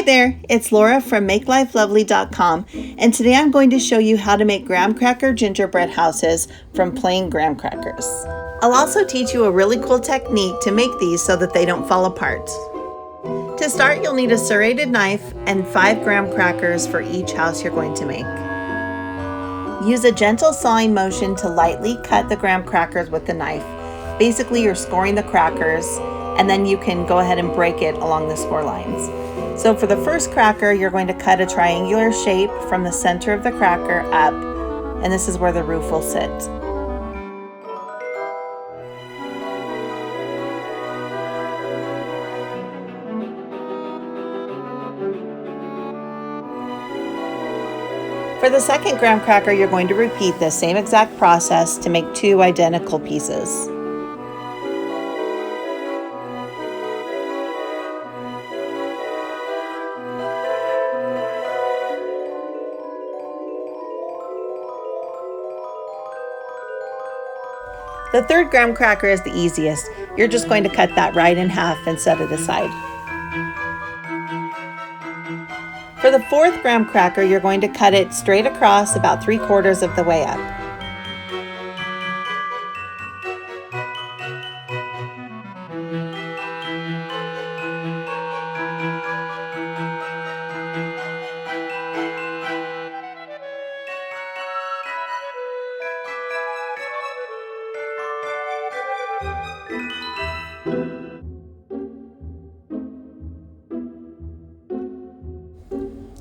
there, it's Laura from MakeLifeLovely.com, and today I'm going to show you how to make graham cracker gingerbread houses from plain graham crackers. I'll also teach you a really cool technique to make these so that they don't fall apart. To start, you'll need a serrated knife and 5 graham crackers for each house you're going to make. Use a gentle sawing motion to lightly cut the graham crackers with the knife. Basically, you're scoring the crackers, and then you can go ahead and break it along the score lines. So for the first cracker, you're going to cut a triangular shape from the center of the cracker up, and this is where the roof will sit. For the second graham cracker, you're going to repeat the same exact process to make 2 identical pieces. The third graham cracker is the easiest. You're just going to cut that right in half and set it aside. For the fourth graham cracker, you're going to cut it straight across about 3/4 of the way up.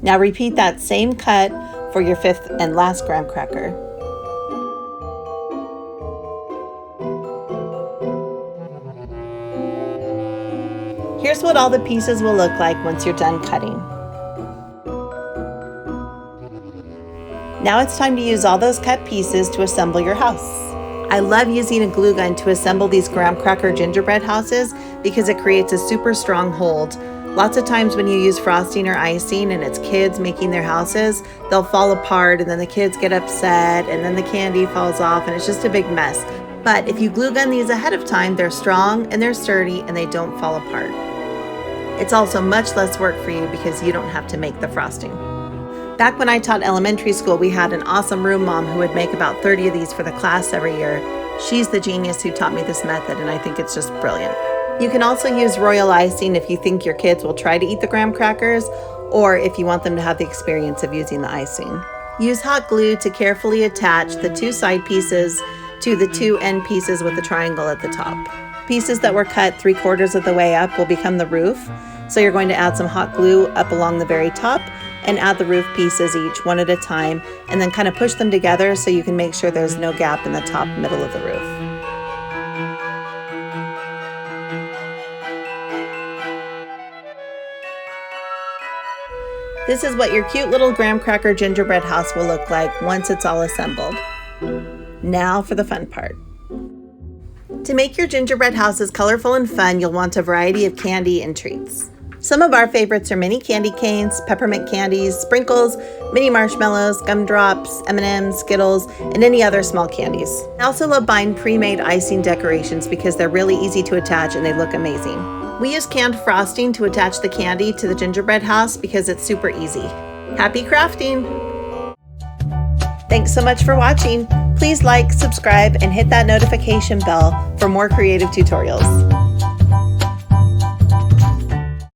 Now repeat that same cut for your 5th and last graham cracker. Here's what all the pieces will look like once you're done cutting. Now it's time to use all those cut pieces to assemble your house. I love using a glue gun to assemble these graham cracker gingerbread houses because it creates a super strong hold. Lots of times when you use frosting or icing and it's kids making their houses, they'll fall apart and then the kids get upset and then the candy falls off and it's just a big mess. But if you glue gun these ahead of time, they're strong and they're sturdy and they don't fall apart. It's also much less work for you because you don't have to make the frosting. Back when I taught elementary school, we had an awesome room mom who would make about 30 of these for the class every year. She's the genius who taught me this method and I think it's just brilliant. You can also use royal icing if you think your kids will try to eat the graham crackers or if you want them to have the experience of using the icing. Use hot glue to carefully attach the 2 side pieces to the 2 end pieces with the triangle at the top. Pieces that were cut 3/4 of the way up will become the roof. So you're going to add some hot glue up along the very top and add the roof pieces each one at a time and then kind of push them together so you can make sure there's no gap in the top middle of the roof. This is what your cute little graham cracker gingerbread house will look like once it's all assembled. Now for the fun part. To make your gingerbread houses colorful and fun, you'll want a variety of candy and treats. Some of our favorites are mini candy canes, peppermint candies, sprinkles, mini marshmallows, gumdrops, M&Ms, Skittles, and any other small candies. I also love buying pre-made icing decorations because they're really easy to attach and they look amazing. We use canned frosting to attach the candy to the gingerbread house because it's super easy. Happy crafting! Thanks so much for watching. Please like, subscribe, and hit that notification bell for more creative tutorials.